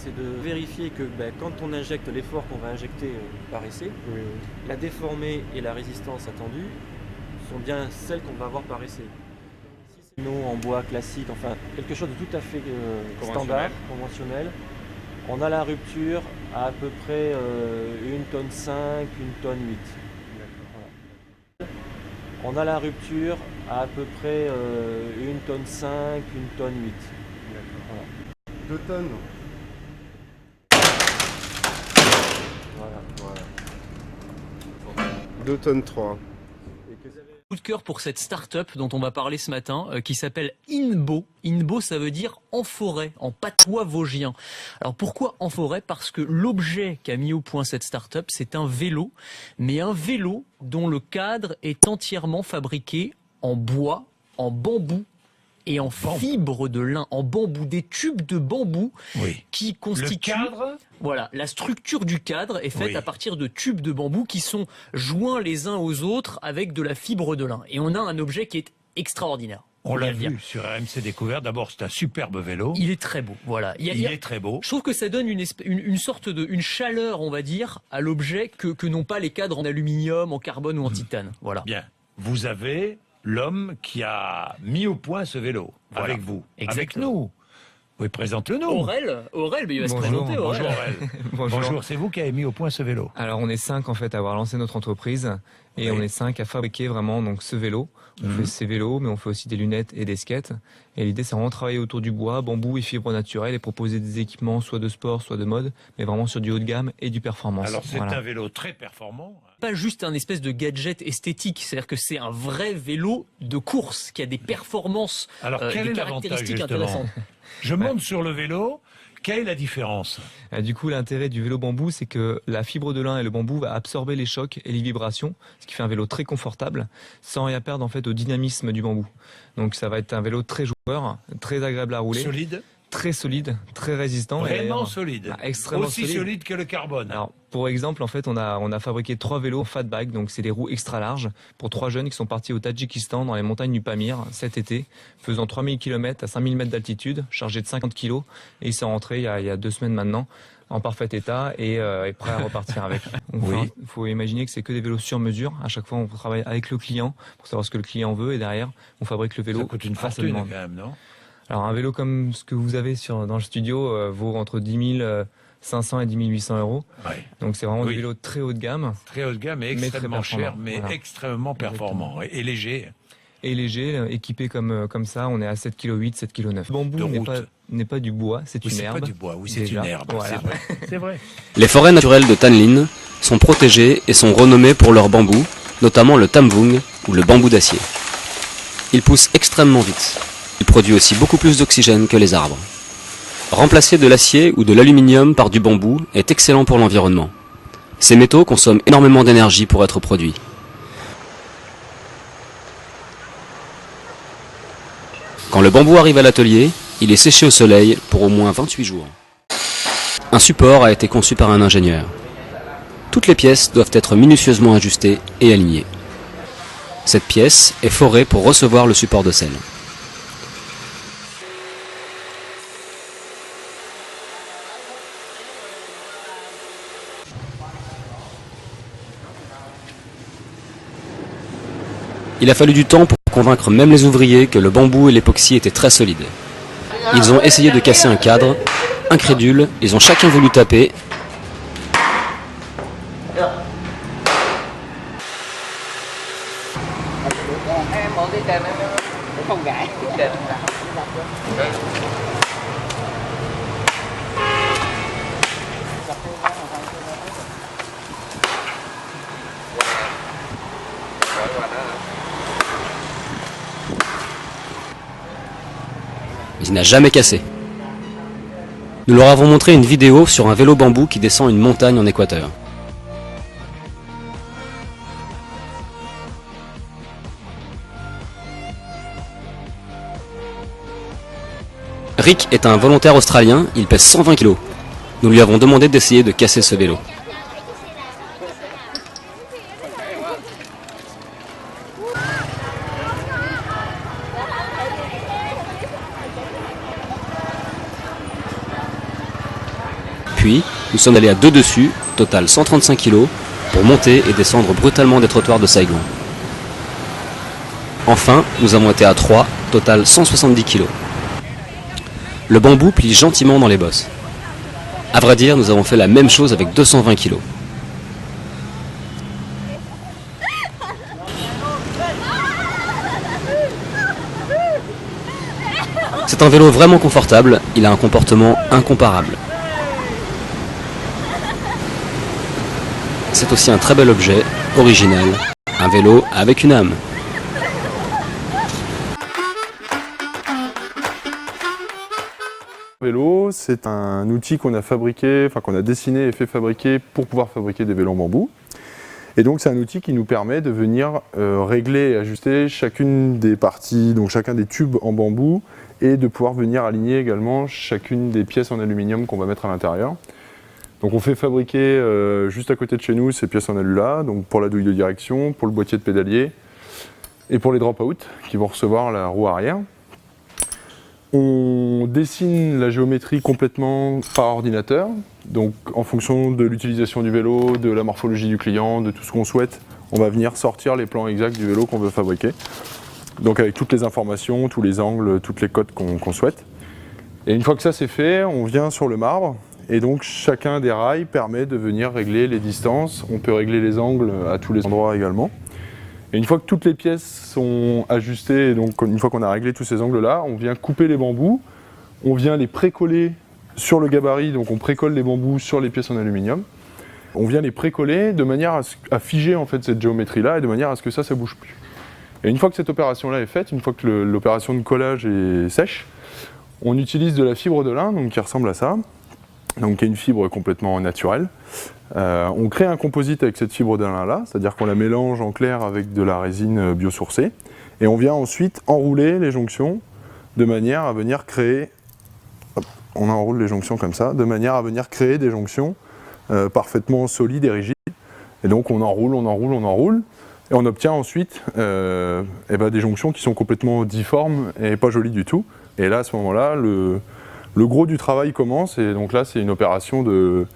c'est de vérifier que quand on injecte l'effort qu'on va injecter par essai, la déformée et la résistance attendue sont bien celles qu'on va avoir par essai. Si c'est non en bois classique, enfin quelque chose de tout à fait standard, conventionnel, on a la rupture à peu près 1 tonne 5, 1 tonne 8. Voilà. On a la rupture à peu près 1 tonne 5, 1 tonne 8. Voilà. 2 tonnes. Voilà. 2 tonnes 3. Coup de cœur pour cette start-up dont on va parler ce matin, qui s'appelle Inbo. Inbo, ça veut dire en forêt, en patois vosgien. Alors pourquoi en forêt? Parce que l'objet qu'a mis au point cette start-up, c'est un vélo, mais un vélo dont le cadre est entièrement fabriqué en bois, en bambou et en fibre de lin, en bambou, des tubes de bambou qui constituent... Le cadre ? Voilà, la structure du cadre est faite à partir de tubes de bambou qui sont joints les uns aux autres avec de la fibre de lin. Et on a un objet qui est extraordinaire. On l'a vu sur RMC Découverte. D'abord, c'est un superbe vélo. Il est très beau, voilà. Il est très beau. Je trouve que ça donne une sorte de chaleur, on va dire, à l'objet que n'ont pas les cadres en aluminium, en carbone ou en titane. Voilà. Bien. Vous avez l'homme qui a mis au point ce vélo avec vous, avec nous. Oui, présente-le-nous. Aurel, mais il va se présenter. Bonjour Aurel. Bonjour, c'est vous qui avez mis au point ce vélo. Alors on est 5 en fait à avoir lancé notre entreprise et on est 5 à fabriquer vraiment donc ce vélo. On fait ces vélos, mais on fait aussi des lunettes et des skates. Et l'idée c'est vraiment travailler autour du bois, bambou et fibres naturelles et proposer des équipements soit de sport, soit de mode, mais vraiment sur du haut de gamme et du performance. Alors c'est un vélo très performant. Pas juste un espèce de gadget esthétique, c'est-à-dire que c'est un vrai vélo de course qui a des performances, quel des est caractéristiques l'avantage, intéressantes. Je monte sur le vélo. Quelle est la différence? Du coup, l'intérêt du vélo bambou, c'est que la fibre de lin et le bambou va absorber les chocs et les vibrations, ce qui fait un vélo très confortable, sans rien perdre en fait au dynamisme du bambou. Donc ça va être un vélo très joueur, très agréable à rouler. Solide? Très solide, très résistant. Vraiment solide. Extrêmement aussi solide que le carbone. Alors, pour exemple, en fait, on a fabriqué 3 vélos fat bike, donc c'est des roues extra larges pour 3 jeunes qui sont partis au Tadjikistan dans les montagnes du Pamir cet été, faisant 3000 km à 5000 mètres d'altitude, chargés de 50 kg, et ils sont rentrés il y a 2 semaines maintenant en parfait état et prêts à repartir avec. Il faut imaginer que c'est que des vélos sur mesure. À chaque fois, on travaille avec le client pour savoir ce que le client veut et derrière, on fabrique le vélo. Ça coûte une fortune quand même, non? Alors un vélo comme ce que vous avez dans le studio vaut entre 10 500 et 10 800 euros. Donc c'est vraiment des vélos très haut de gamme. Très haut de gamme et extrêmement cher, mais extrêmement performant et léger. Et léger, équipé comme ça, on est à 7,8 kg, 7,9 kg. Le bambou n'est pas du bois, c'est une herbe. C'est pas du bois, c'est une herbe, voilà. C'est vrai. Les forêts naturelles de Thanlin sont protégées et sont renommées pour leur bambou, notamment le tamvung ou le bambou d'acier. Il pousse extrêmement vite. Il produit aussi beaucoup plus d'oxygène que les arbres. Remplacer de l'acier ou de l'aluminium par du bambou est excellent pour l'environnement. Ces métaux consomment énormément d'énergie pour être produits. Quand le bambou arrive à l'atelier, il est séché au soleil pour au moins 28 jours. Un support a été conçu par un ingénieur. Toutes les pièces doivent être minutieusement ajustées et alignées. Cette pièce est forée pour recevoir le support de selle. Il a fallu du temps pour convaincre même les ouvriers que le bambou et l'époxy étaient très solides. Ils ont essayé de casser un cadre. Incrédules, ils ont chacun voulu taper. Mais il n'a jamais cassé. Nous leur avons montré une vidéo sur un vélo bambou qui descend une montagne en Équateur. Rick est un volontaire australien, il pèse 120 kg. Nous lui avons demandé d'essayer de casser ce vélo. Puis, nous sommes allés à 2 dessus, total 135 kg, pour monter et descendre brutalement des trottoirs de Saigon. Enfin, nous avons été à 3, total 170 kg. Le bambou plie gentiment dans les bosses. À vrai dire, nous avons fait la même chose avec 220 kg. C'est un vélo vraiment confortable, il a un comportement incomparable. C'est aussi un très bel objet, original, un vélo avec une âme. Vélo, c'est un outil qu'on a fabriqué, enfin qu'on a dessiné et fait fabriquer pour pouvoir fabriquer des vélos en bambou. Et donc c'est un outil qui nous permet de venir régler et ajuster chacune des parties, donc chacun des tubes en bambou, et de pouvoir venir aligner également chacune des pièces en aluminium qu'on va mettre à l'intérieur. Donc on fait fabriquer juste à côté de chez nous ces pièces en alu là, donc pour la douille de direction, pour le boîtier de pédalier et pour les drop-out qui vont recevoir la roue arrière. On dessine la géométrie complètement par ordinateur, donc en fonction de l'utilisation du vélo, de la morphologie du client, de tout ce qu'on souhaite, on va venir sortir les plans exacts du vélo qu'on veut fabriquer. Donc avec toutes les informations, tous les angles, toutes les cotes qu'on souhaite. Et une fois que ça c'est fait, on vient sur le marbre, et donc chacun des rails permet de venir régler les distances, on peut régler les angles à tous les endroits également. Et une fois que toutes les pièces sont ajustées, et donc une fois qu'on a réglé tous ces angles-là, on vient couper les bambous, on vient les précoller sur le gabarit, donc on précolle les bambous sur les pièces en aluminium. On vient les précoller de manière à figer en fait cette géométrie-là et de manière à ce que ça bouge plus. Et une fois que cette opération-là est faite, une fois que l'opération de collage est sèche, on utilise de la fibre de lin, donc qui ressemble à ça, donc qui est une fibre complètement naturelle. On crée un composite avec cette fibre de lin-là, c'est-à-dire qu'on la mélange en clair avec de la résine biosourcée, et on vient ensuite enrouler les jonctions de manière à venir créer, on enroule les jonctions comme ça, de manière à venir créer des jonctions parfaitement solides et rigides. Et donc on enroule, on enroule, on enroule, et on obtient ensuite des jonctions qui sont complètement difformes et pas jolies du tout. Et là, à ce moment-là, le gros du travail commence, et donc là, c'est une opération de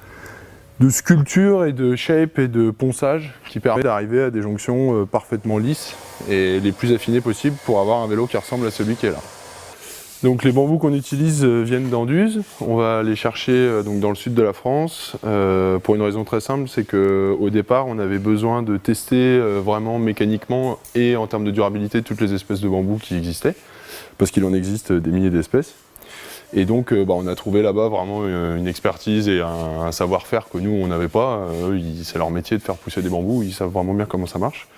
sculpture et de shape et de ponçage qui permet d'arriver à des jonctions parfaitement lisses et les plus affinées possibles pour avoir un vélo qui ressemble à celui qui est là. Donc les bambous qu'on utilise viennent d'Anduze, on va les chercher donc dans le sud de la France pour une raison très simple, c'est qu'au départ on avait besoin de tester vraiment mécaniquement et en termes de durabilité toutes les espèces de bambous qui existaient, parce qu'il en existe des milliers d'espèces. Et donc on a trouvé là-bas vraiment une expertise et un savoir-faire que nous on n'avait pas. Eux, c'est leur métier de faire pousser des bambous, ils savent vraiment bien comment ça marche.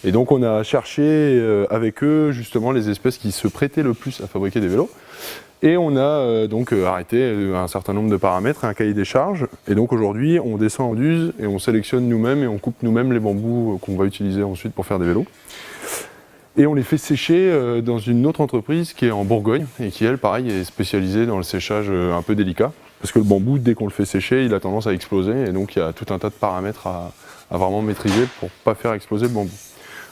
Et donc on a cherché avec eux justement les espèces qui se prêtaient le plus à fabriquer des vélos. Et on a donc arrêté un certain nombre de paramètres, un cahier des charges. Et donc aujourd'hui on descend en Anduze et on sélectionne nous-mêmes et on coupe nous-mêmes les bambous qu'on va utiliser ensuite pour faire des vélos. Et on les fait sécher dans une autre entreprise qui est en Bourgogne et qui, elle, pareil, est spécialisée dans le séchage un peu délicat. Parce que le bambou, dès qu'on le fait sécher, il a tendance à exploser. Et donc, il y a tout un tas de paramètres à vraiment maîtriser pour ne pas faire exploser le bambou.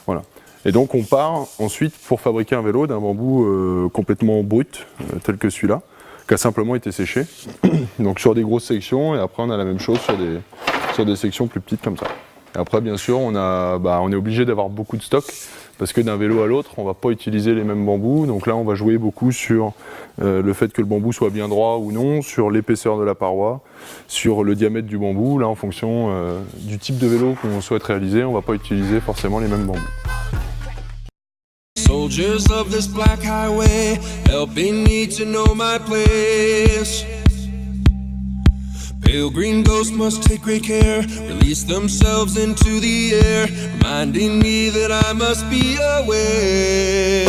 Voilà. Et donc, on part ensuite pour fabriquer un vélo d'un bambou complètement brut, tel que celui-là, qui a simplement été séché. Donc, sur des grosses sections. Et après, on a la même chose sur des sections plus petites comme ça. Et après, bien sûr, on est obligé d'avoir beaucoup de stock. Parce que d'un vélo à l'autre, on ne va pas utiliser les mêmes bambous. Donc là, on va jouer beaucoup sur le fait que le bambou soit bien droit ou non, sur l'épaisseur de la paroi, sur le diamètre du bambou. Là, en fonction du type de vélo qu'on souhaite réaliser, on ne va pas utiliser forcément les mêmes bambous. Soldiers of this black highway, helping me to know my place. Pale green ghosts must take great care, release themselves into the air, reminding me that I must be aware.